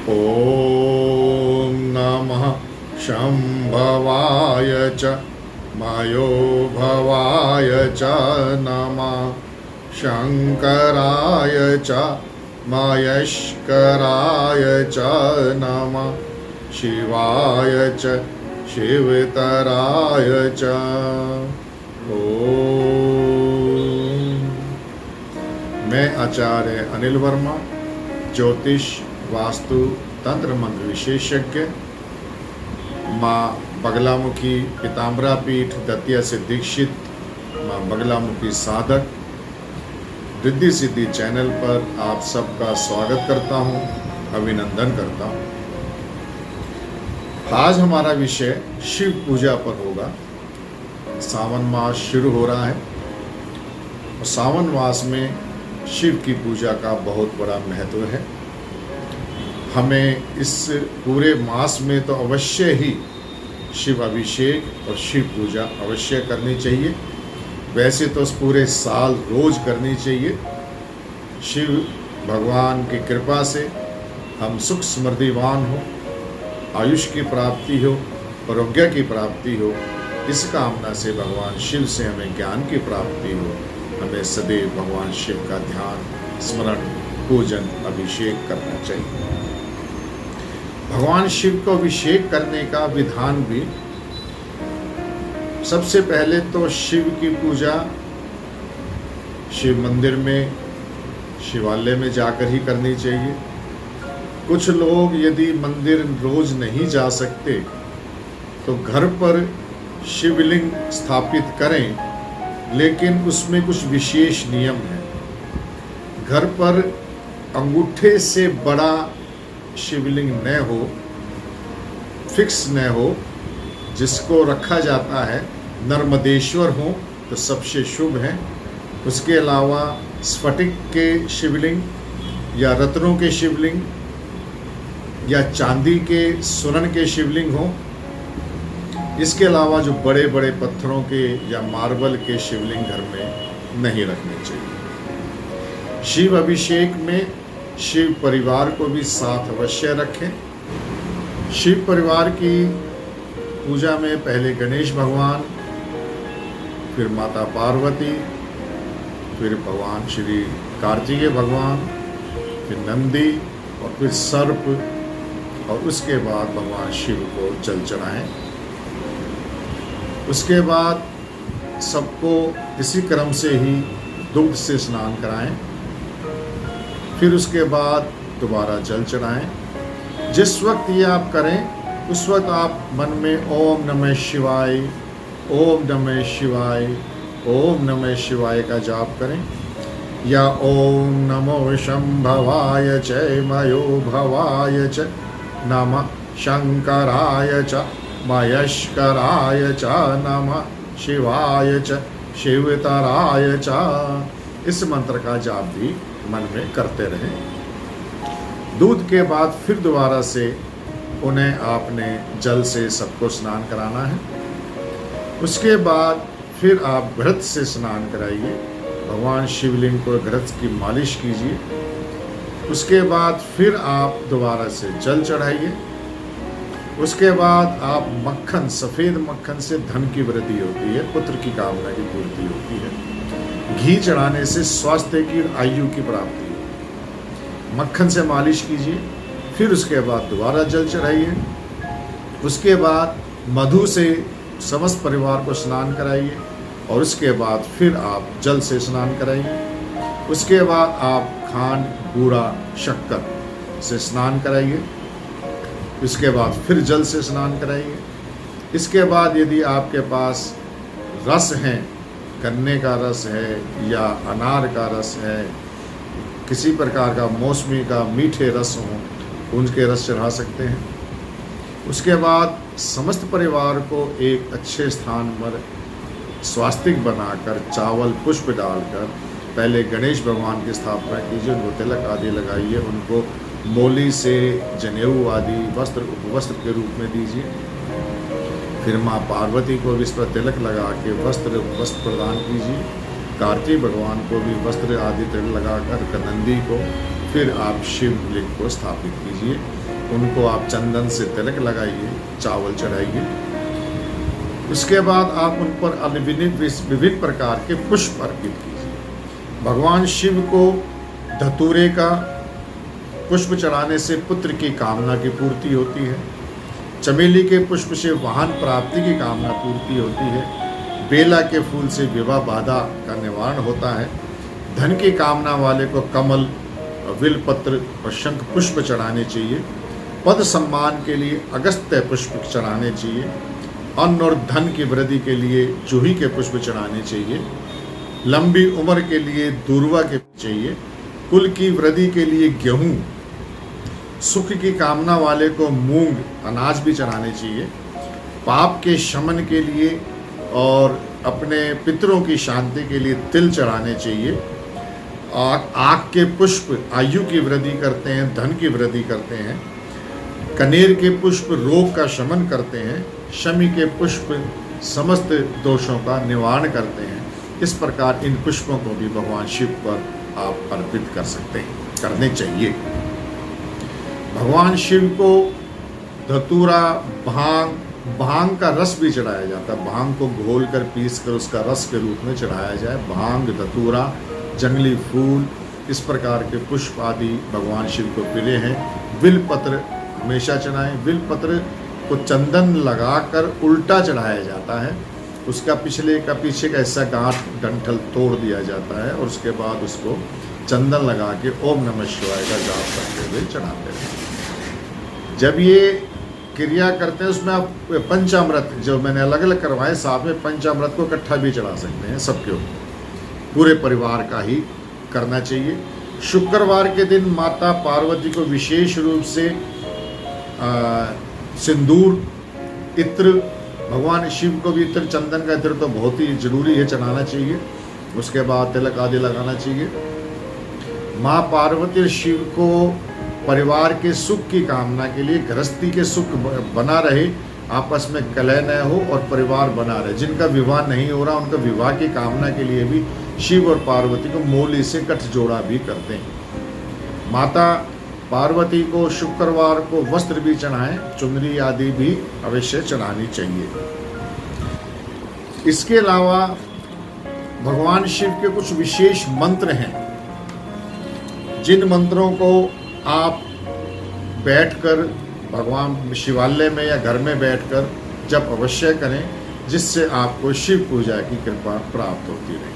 ॐ नमः शम्भवाय च मयोभवाय च नमः शङ्कराय च महेश्वराय च नमः शिवाय च शिवतराय च। ओम। मैं आचार्य अनिल वर्मा, ज्योतिष, वास्तु, तंत्र मंत्र विशेषज्ञ, माँ बगलामुखी पीताम्बरा पीठ दतिया से दीक्षित माँ बगलामुखी साधक रिद्धि सिद्धि चैनल पर आप सबका स्वागत करता हूँ, अभिनंदन करता हूँ। आज हमारा विषय शिव पूजा पर होगा। सावन मास शुरू हो रहा है और सावन मास में शिव की पूजा का बहुत बड़ा महत्व है। हमें इस पूरे मास में तो अवश्य ही शिव अभिषेक और शिव पूजा अवश्य करनी चाहिए। वैसे तो पूरे साल रोज करनी चाहिए। शिव भगवान की कृपा से हम सुख समृद्धिवान हो, आयुष की प्राप्ति हो, आरोग्य की प्राप्ति हो, इस कामना से भगवान शिव से हमें ज्ञान की प्राप्ति हो। हमें सदैव भगवान शिव का ध्यान, स्मरण, पूजन, अभिषेक करना चाहिए। भगवान शिव को अभिषेक करने का विधान भी, सबसे पहले तो शिव की पूजा शिव मंदिर में, शिवालय में जाकर ही करनी चाहिए। कुछ लोग यदि मंदिर रोज नहीं जा सकते तो घर पर शिवलिंग स्थापित करें, लेकिन उसमें कुछ विशेष नियम है। घर पर अंगूठे से बड़ा शिवलिंग न हो, फिक्स न हो, जिसको रखा जाता है नर्मदेश्वर हो तो सबसे शुभ है। उसके अलावा स्फटिक के शिवलिंग या रत्नों के शिवलिंग या चांदी के सुनन के शिवलिंग हो। इसके अलावा जो बड़े बड़े पत्थरों के या मार्बल के शिवलिंग घर में नहीं रखने चाहिए। शिव अभिषेक में शिव परिवार को भी साथ अवश्य रखें। शिव परिवार की पूजा में पहले गणेश भगवान, फिर माता पार्वती, फिर भगवान श्री कार्तिकेय भगवान, फिर नंदी और फिर सर्प, और उसके बाद भगवान शिव को जल चढ़ाएं। उसके बाद सबको इसी क्रम से ही दुग्ध से स्नान कराएं। फिर उसके बाद दोबारा जल चढ़ाएं। जिस वक्त ये आप करें उस वक्त आप मन में ओम नमः शिवाय, ओम नमः शिवाय, ओम नमः शिवाय का जाप करें, या ओम नमो शंभवाय च मयोभवाय च नमः शंकराय च महेश्वराय च नमः शिवाय च शिवतराय च, इस मंत्र का जाप भी मन में करते रहें। दूध के बाद फिर दोबारा से उन्हें आपने जल से सबको स्नान कराना है। उसके बाद फिर आप घृत से स्नान कराइए। भगवान शिवलिंग को घृत की मालिश कीजिए। उसके बाद फिर आप दोबारा से जल चढ़ाइए। उसके बाद आप मक्खन, सफ़ेद मक्खन से धन की वृद्धि होती है, पुत्र की कामना की पूर्ति होती है। घी चढ़ाने से स्वास्थ्य की, आयु की प्राप्ति होती है। मक्खन से मालिश कीजिए। फिर उसके बाद दोबारा जल चढ़ाइए। उसके बाद मधु से समस्त परिवार को स्नान कराइए और उसके बाद फिर आप जल से स्नान कराइए। उसके बाद आप खांड, बूरा, शक्कर से स्नान कराइए। इसके बाद फिर जल से स्नान कराइए। इसके बाद यदि आपके पास रस है, गन्ने का रस है या अनार का रस है, किसी प्रकार का मौसमी का मीठे रस हो, उनके रस चढ़ा सकते हैं। उसके बाद समस्त परिवार को एक अच्छे स्थान पर स्वास्तिक बनाकर चावल पुष्प डालकर पहले गणेश भगवान की स्थापना कीजिए। उनको तिलक आदि लगाइए। उनको मोली से जनेऊ आदि वस्त्र, उपवस्त्र के रूप में दीजिए। फिर माँ पार्वती को भी इस पर तिलक लगा के वस्त्र प्रदान कीजिए। कार्तिक भगवान को भी वस्त्र आदि तिलक लगाकर, नंदी को, फिर आप शिवलिंग को स्थापित कीजिए। उनको आप चंदन से तिलक लगाइए, चावल चढ़ाइए। उसके बाद आप उन पर विभिन्न प्रकार के पुष्प अर्पित कीजिए। भगवान शिव को धतूरे का पुष्प चढ़ाने से पुत्र की कामना की पूर्ति होती है। चमेली के पुष्प से वाहन प्राप्ति की कामना पूर्ति होती है। बेला के फूल से विवाह बाधा का निवारण होता है। धन की कामना वाले को कमल, विलपत्र और शंख पुष्प चढ़ाने चाहिए। पद सम्मान के लिए अगस्त्य पुष्प चढ़ाने चाहिए। अन्न और धन की वृद्धि के लिए जूही के पुष्प चढ़ाने चाहिए। लंबी उम्र के लिए दूर्वा के चाहिए। कुल की वृद्धि के लिए गेहूं, सुख की कामना वाले को मूंग, अनाज भी चढ़ाने चाहिए। पाप के शमन के लिए और अपने पितरों की शांति के लिए तिल चढ़ाने चाहिए। आक के पुष्प आयु की वृद्धि करते हैं, धन की वृद्धि करते हैं। कनेर के पुष्प रोग का शमन करते हैं। शमी के पुष्प समस्त दोषों का निवारण करते हैं। इस प्रकार इन पुष्पों को भी भगवान शिव पर आप अर्पित कर सकते हैं, करने चाहिए। भगवान शिव को धतूरा, भांग का रस भी चढ़ाया जाता है। भांग को घोल कर पीस कर उसका रस के रूप में चढ़ाया जाए। भांग, धतूरा, जंगली फूल, इस प्रकार के पुष्प आदि भगवान शिव को प्रिय हैं। बिलपत्र हमेशा चढ़ाएं। बिलपत्र को चंदन लगाकर उल्टा चढ़ाया जाता है। उसका पीछे का ऐसा गांठ डंठल तोड़ दिया जाता है और उसके बाद उसको चंदन लगा के ओम नमः शिवाय का जाप करते हुए चढ़ाते हैं। जब ये क्रिया करते हैं उसमें आप पंचामृत, जो मैंने अलग अलग करवाए, साथ में पंचामृत को इकट्ठा भी चढ़ा सकते हैं। सबके पूरे परिवार का ही करना चाहिए। शुक्रवार के दिन माता पार्वती को विशेष रूप से सिंदूर, इत्र, भगवान शिव को भी इत्र, चंदन का इत्र तो बहुत ही जरूरी है, चढ़ाना चाहिए। उसके बाद तिलक आदि लगाना चाहिए। माँ पार्वती और शिव को परिवार के सुख की कामना के लिए, गृहस्थी के सुख बना रहे, आपस में कलह न हो और परिवार बना रहे। जिनका विवाह नहीं हो रहा उनका विवाह की कामना के लिए भी शिव और पार्वती को मोली से गठजोड़ा भी करते हैं। माता पार्वती को शुक्रवार को वस्त्र भी चढ़ाएं, चुनरी आदि भी अवश्य चढ़ानी चाहिए। इसके अलावा भगवान शिव के कुछ विशेष मंत्र हैं, जिन मंत्रों को आप बैठकर भगवान शिवालय में या घर में बैठकर जब अवश्य करें, जिससे आपको शिव पूजा की कृपा प्राप्त होती रहे।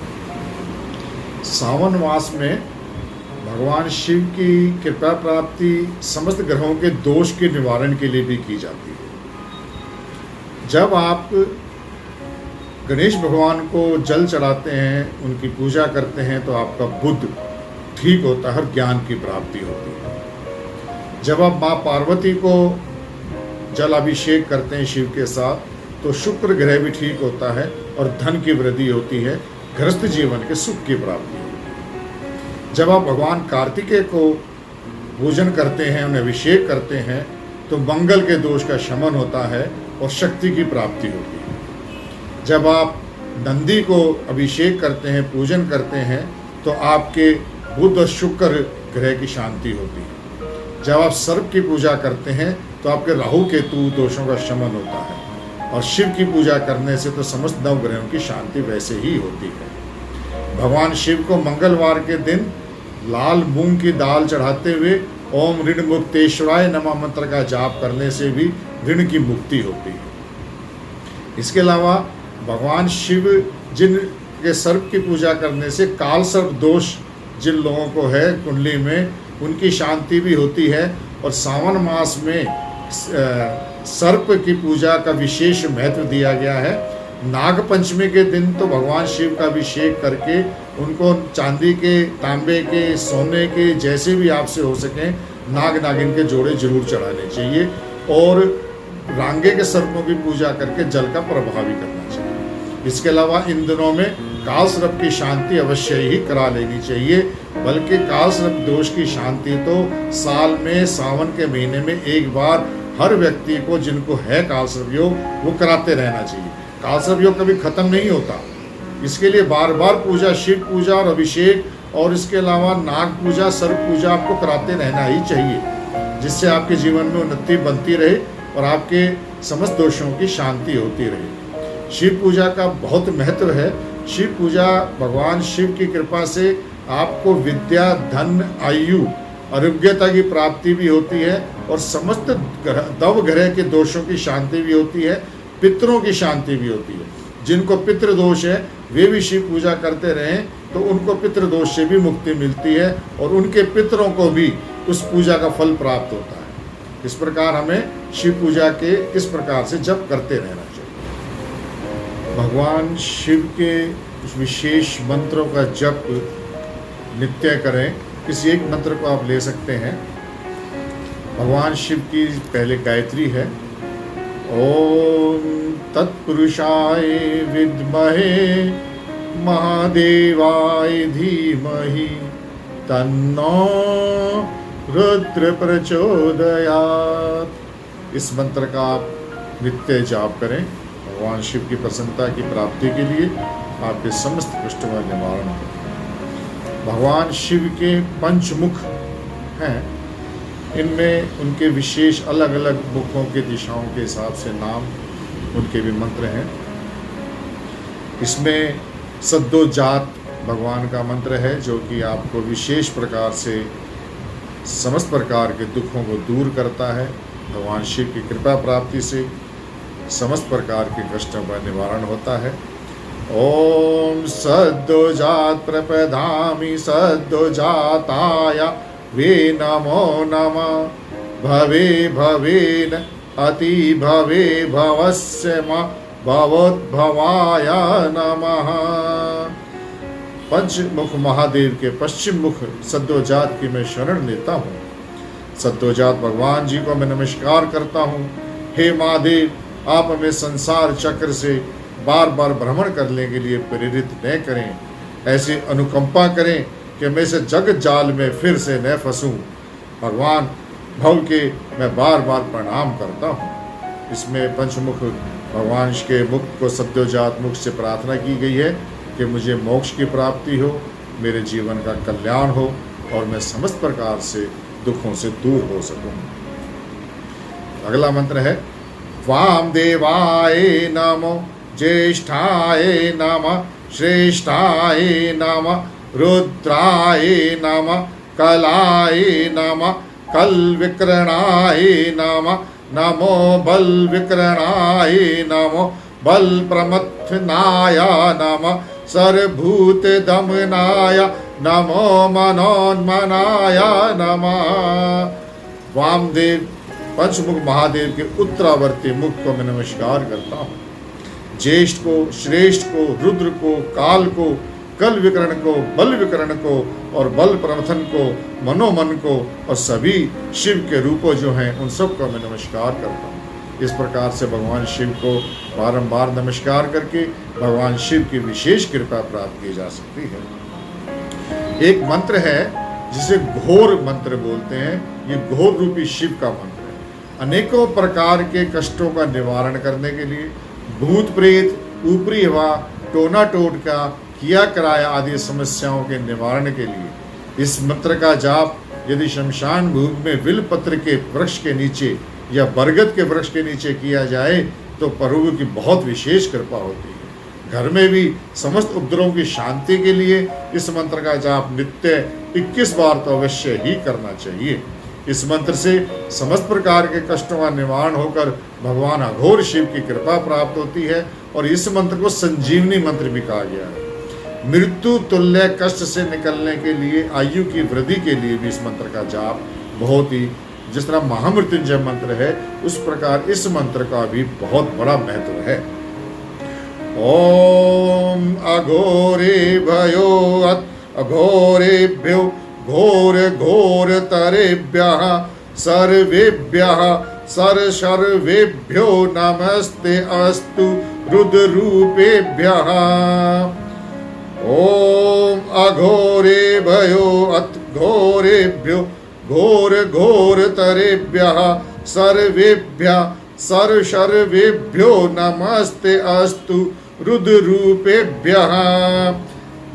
सावन मास में भगवान शिव की कृपा प्राप्ति समस्त ग्रहों के दोष के निवारण के लिए भी की जाती है। जब आप गणेश भगवान को जल चढ़ाते हैं, उनकी पूजा करते हैं, तो आपका बुद्ध ठीक होता है और ज्ञान की प्राप्ति होती है। जब आप माँ पार्वती को जल अभिषेक करते हैं शिव के साथ, तो शुक्र ग्रह भी ठीक होता है और धन की वृद्धि होती है, गृहस्थ जीवन के सुख की प्राप्ति होती है। जब आप भगवान कार्तिकेय को पूजन करते हैं, उन्हें अभिषेक करते हैं, तो मंगल के दोष का शमन होता है और शक्ति की प्राप्ति होती है। जब आप नंदी को अभिषेक करते हैं, पूजन करते हैं, तो आपके बुध और शुक्र ग्रह की शांति होती है। जब आप सर्प की पूजा करते हैं, तो आपके राहु केतु दोषों का शमन होता है, और शिव की पूजा करने से तो समस्त नवग्रहों की शांति वैसे ही होती है। भगवान शिव को मंगलवार के दिन लाल मूंग की दाल चढ़ाते हुए ओम ऋण मुक्तेश्वराय नमः मंत्र का जाप करने से भी ऋण की मुक्ति होती है। इसके अलावा भगवान शिव जिन के सर्प की पूजा करने से काल सर्प दोष जिन लोगों को है कुंडली में, उनकी शांति भी होती है। और सावन मास में सर्प की पूजा का विशेष महत्व दिया गया है। नाग पंचमी के दिन तो भगवान शिव का अभिषेक करके उनको चांदी के, तांबे के, सोने के, जैसे भी आपसे हो सकें, नाग नागिन के जोड़े जरूर चढ़ाने चाहिए। और रांगे के सर्पों की पूजा करके जल का प्रवाह भी करना चाहिए। इसके अलावा इन दिनों में काल सर्प की शांति अवश्य ही करा लेनी चाहिए, बल्कि काल सर्प दोष की शांति तो साल में सावन के महीने में एक बार हर व्यक्ति को, जिनको है काल सर्प योग, वो कराते रहना चाहिए। काल सर्प योग कभी खत्म नहीं होता, इसके लिए बार बार पूजा, शिव पूजा और अभिषेक, और इसके अलावा नाग पूजा, सर्प पूजा आपको कराते रहना ही चाहिए। जिससे आपके जीवन में उन्नति बनती रहे और आपके समस्त दोषों की शांति होती रहे। शिव पूजा का बहुत महत्व है। शिव पूजा भगवान शिव की कृपा से आपको विद्या, धन, आयु, आरोग्यता की प्राप्ति भी होती है और समस्त दव ग्रह के दोषों की शांति भी होती है, पितरों की शांति भी होती है। जिनको पितृ दोष है वे भी शिव पूजा करते रहें तो उनको पितृ दोष से भी मुक्ति मिलती है और उनके पितरों को भी उस पूजा का फल प्राप्त होता है। इस प्रकार हमें शिव पूजा के इस प्रकार से जप करते रहना चाहिए। भगवान शिव के विशेष मंत्रों का जप नित्य करें। किसी एक मंत्र को आप ले सकते हैं। भगवान शिव की पहले गायत्री है, ओम तत्पुरुषाय विद्महे महादेवाय धीमहि तन्नो रुद्र प्रचोदयात्। इस मंत्र का आप नित्य जाप करें। भगवान शिव की प्रसन्नता की प्राप्ति के लिए आपके समस्त कष्टों का निवारण हो। भगवान शिव के पंचमुख हैं, इनमें उनके विशेष अलग अलग मुखों के दिशाओं के हिसाब से नाम उनके भी मंत्र हैं। इसमें सद्दोजात भगवान का मंत्र है जो कि आपको विशेष प्रकार से समस्त प्रकार के दुखों को दूर करता है। भगवान शिव की कृपा प्राप्ति से समस्त प्रकार के कष्टों का निवारण होता है। ओम सद्दोजात प्रपदामि सद्दोजाताय वे नमो नमः भवे भवेन अति भवे भवस्य भवोद्भवाय नमः। पंचमुख महादेव के पश्चिम मुख सद्दोजात की मैं शरण लेता हूँ। सद्दोजात भगवान जी को मैं नमस्कार करता हूँ। हे महादेव, आप हमें संसार चक्र से बार बार भ्रमण करने के लिए प्रेरित न करें। ऐसी अनुकंपा करें कि मैं इस जगत जाल में फिर से न फंसूं। भगवान भव के मैं बार बार प्रणाम करता हूँ। इसमें पंचमुख भगवान के मुख को सद्दोजात मुख से प्रार्थना की गई है कि मुझे मोक्ष की प्राप्ति हो, मेरे जीवन का कल्याण हो और मैं समस्त प्रकार से दुखों से दूर हो सकूं। अगला मंत्र है वामदेवाय नमो ज्येष्ठाय नमः श्रेष्ठाय नमः रुद्राय नमः कलाय नमः कलविक्रणाय नमः नमो बलविक्रणाय नमो बलप्रमथनाय नमः सर्वभूत दमनाय नमो मनोन्मनाय नमः। वामदेव पंचमुख महादेव के उत्तरावर्ती मुख को मैं नमस्कार करता हूँ। ज्येष्ठ को, श्रेष्ठ को, रुद्र को, काल को, कल विकरण को, बल विकरण को और बल प्रमथन को, मनोमन को और सभी शिव के रूपों जो हैं उन सब को मैं नमस्कार करता हूँ। इस प्रकार से भगवान शिव को बारंबार नमस्कार करके भगवान शिव की विशेष कृपा प्राप्त की जा सकती है। एक मंत्र है जिसे घोर मंत्र बोलते हैं। ये घोर रूपी शिव का मंत्र है। अनेकों प्रकार के कष्टों का निवारण करने के लिए भूत प्रेत, ऊपरी हवा, टोना टोटका, किया कराया आदि समस्याओं के निवारण के लिए इस मंत्र का जाप यदि शमशान भूमि में विलपत्र के वृक्ष के नीचे या बरगद के वृक्ष के नीचे किया जाए तो प्रभु की बहुत विशेष कृपा होती है। घर में भी समस्त उपद्रवों की शांति के लिए इस मंत्र का जाप नित्य 21 बार तो अवश्य ही करना चाहिए। इस मंत्र से समस्त प्रकार के कष्टों का निवारण होकर भगवान अघोर शिव की कृपा प्राप्त होती है और इस मंत्र को संजीवनी मंत्र भी कहा गया है। मृत्यु तुल्य कष्ट से निकलने के लिए, आयु की वृद्धि के लिए भी इस मंत्र का जाप बहुत ही, जिस तरह महामृत्युंजय मंत्र है उस प्रकार इस मंत्र का भी बहुत बड़ा महत्व है। ओम अघोरे भयो अघोरेभ्यो घोर घोर तरेभ्यः सर्वेभ्यः सर्वेभ्यो नमस्ते अस्तु रुद्ररूपेभ्यः। ओम अघोरे भयो घोरेभ्यो घोर घोर तरेभ्यः सर्वेभ्यः सर्वेभ्यो नमस्ते अस्तु रुद्ररूपेभ्यः।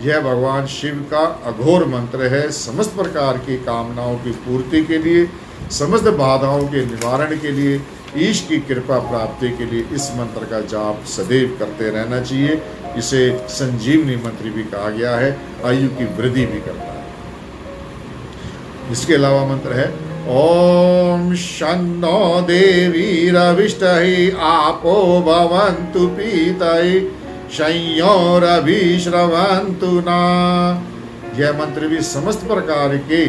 यह भगवान शिव का अघोर मंत्र है। समस्त प्रकार की कामनाओं की पूर्ति के लिए समस्त बाधाओं के निवारण के लिए, ईश की कृपा प्राप्ति के लिए इस मंत्र का जाप सदैव करते रहना चाहिए। इसे संजीवनी मंत्र भी कहा गया है, आयु की वृद्धि भी करता है। इसके अलावा मंत्र है ओम शन्नो देवीरविष्टहि आपो भवन्तु पीतये संयोरभिश्रवन्तु न। यह मंत्र भी समस्त प्रकार के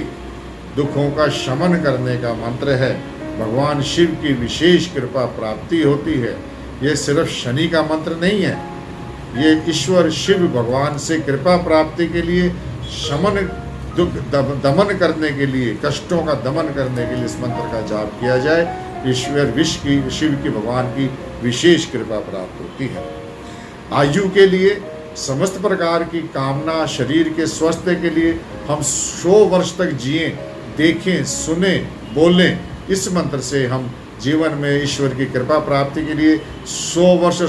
दुखों का शमन करने का मंत्र है। भगवान शिव की विशेष कृपा प्राप्ति होती है। यह सिर्फ शनि का मंत्र नहीं है, ये ईश्वर शिव भगवान से कृपा प्राप्ति के लिए, शमन दुख दमन करने के लिए, कष्टों का दमन करने के लिए इस मंत्र का जाप किया जाए। ईश्वर शिव की भगवान की विशेष कृपा प्राप्त होती है। आयु के लिए, समस्त प्रकार की कामना, शरीर के स्वास्थ्य के लिए हम 100 वर्ष तक जिए, देखें, सुने, बोलें, इस मंत्र से हम जीवन में ईश्वर की कृपा प्राप्ति के लिए 100 वर्ष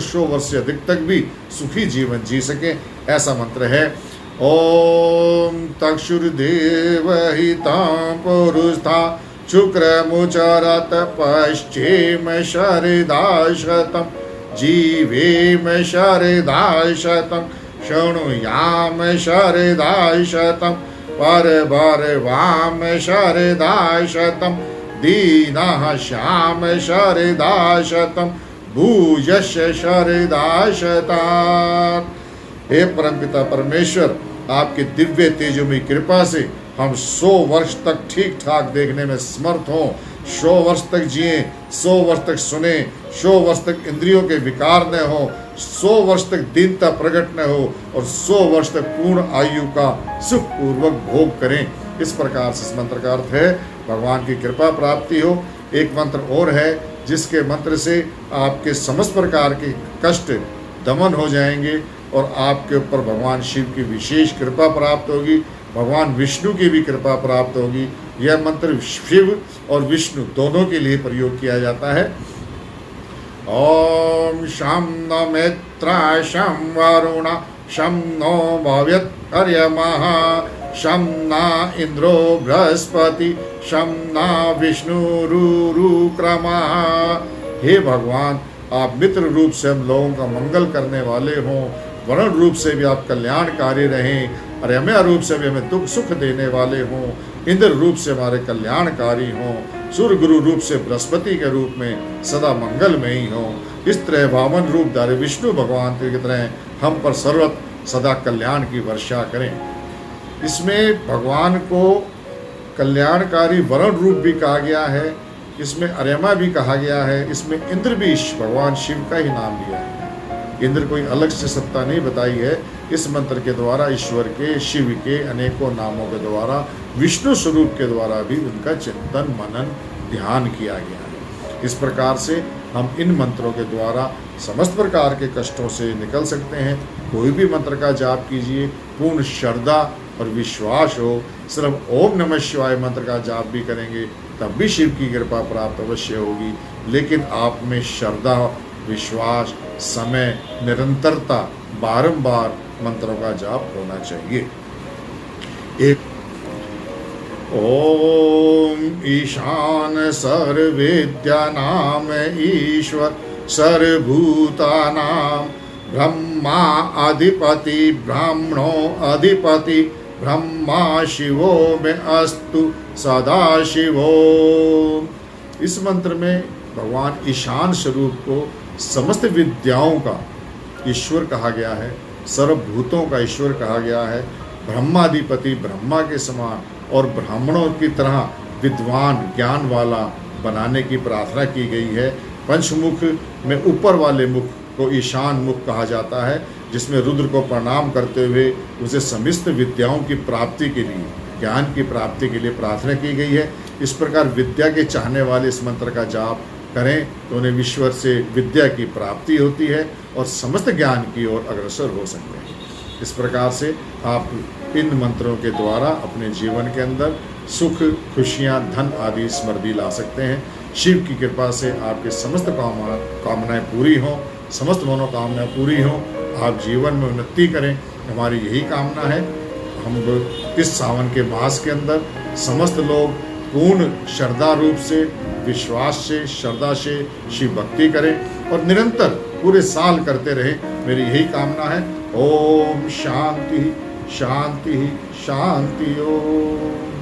से अधिक तक भी सुखी जीवन जी सके, ऐसा मंत्र है। ओम तक्षुर्देवहितां पुरुषा शुक्रमुचरत पश्चिम शरदाशतं जीवेम शरदाशतं शृणुयाम शरदाशतं परभर्वाम शरदाशतं दीनः श्याम शरदाशतं भूयस्य शरदाशतात्। हे परमपिता परमेश्वर, आपके दिव्य तेजोमयी कृपा से हम 100 वर्ष तक ठीक ठाक देखने में समर्थ हों, 100 वर्ष तक जिए, 100 वर्ष तक सुने, 100 वर्ष तक इंद्रियों के विकार न हो, 100 वर्ष तक दीनता प्रकट न हो और 100 वर्ष तक पूर्ण आयु का सुखपूर्वक भोग करें। इस प्रकार से इस मंत्र का अर्थ है भगवान की कृपा प्राप्ति हो। एक मंत्र और है जिसके मंत्र से आपके समस्त प्रकार के कष्ट दमन हो जाएंगे और आपके ऊपर भगवान शिव की विशेष कृपा प्राप्त होगी, भगवान विष्णु की भी कृपा प्राप्त होगी। यह मंत्र शिव और विष्णु दोनों के लिए प्रयोग किया जाता है। ओम शं नो मित्र शं वरुण शं नो भव्यत्कर्यमः शं न इंद्रो बृहस्पति शं न विष्णुरुक्रमः। हे भगवान, आप मित्र रूप से हम लोगों का मंगल करने वाले हों, वरुण रूप से भी आप कल्याणकारी रहें, रम्या रूप से भी हमें दुख सुख देने वाले हों, इंद्र रूप से हमारे कल्याणकारी हों, सूर्य गुरु रूप से बृहस्पति के रूप में सदा मंगलमयी हों। इस तरह वामन रूपधारी विष्णु भगवान की तरह हम पर सर्वत सदा कल्याण की वर्षा करें। इसमें भगवान को कल्याणकारी वरुण रूप भी कहा गया है, इसमें अर्यमा भी कहा गया है, इसमें इंद्र भी भगवान शिव का ही नाम लिया है। इंद्र कोई अलग से सत्ता नहीं बताई है। इस मंत्र के द्वारा ईश्वर के, शिव के अनेकों नामों के द्वारा, विष्णु स्वरूप के द्वारा भी उनका चिंतन मनन ध्यान किया गया है। इस प्रकार से हम इन मंत्रों के द्वारा समस्त प्रकार के कष्टों से निकल सकते हैं। कोई भी मंत्र का जाप कीजिए, पूर्ण श्रद्धा और विश्वास हो। सिर्फ ओम नमः शिवाय मंत्र का जाप भी करेंगे तब भी शिव की कृपा प्राप्त अवश्य होगी, लेकिन आप में श्रद्धा, विश्वास, समय, निरंतरता, बारंबार मंत्रों का जाप होना चाहिए। एक ओम ईशान सर्वविद्यानां ईश्वर सर्वभूतानां ब्रह्मा अधिपति ब्राह्मणो अधिपति ब्रह्मा शिवो में अस्तु सदाशिवो। इस मंत्र में भगवान ईशान स्वरूप को समस्त विद्याओं का ईश्वर कहा गया है, सर्वभूतों का ईश्वर कहा गया है, ब्रह्माधिपति ब्रह्मा के समान और ब्राह्मणों की तरह विद्वान ज्ञान वाला बनाने की प्रार्थना की गई है। पंचमुख में ऊपर वाले मुख को ईशान मुख कहा जाता है, जिसमें रुद्र को प्रणाम करते हुए उसे समस्त विद्याओं की प्राप्ति के लिए, ज्ञान की प्राप्ति के लिए प्रार्थना की गई है। इस प्रकार विद्या के चाहने वाले इस मंत्र का जाप करें तो उन्हें ईश्वर से विद्या की प्राप्ति होती है और समस्त ज्ञान की ओर अग्रसर हो सकते हैं। इस प्रकार से आप इन मंत्रों के द्वारा अपने जीवन के अंदर सुख, खुशियाँ, धन आदि समृद्धि ला सकते हैं। शिव की कृपा से आपके समस्त कामनाएं पूरी हों, समस्त मनोकामनाएं पूरी हों, आप जीवन में उन्नति करें, हमारी यही कामना है। हम इस सावन के मास के अंदर समस्त लोग पूर्ण श्रद्धा रूप से, विश्वास से, श्रद्धा से शिव भक्ति करें और निरंतर पूरे साल करते रहें। मेरी यही कामना है। ओम शांति शांति शांति। ओम।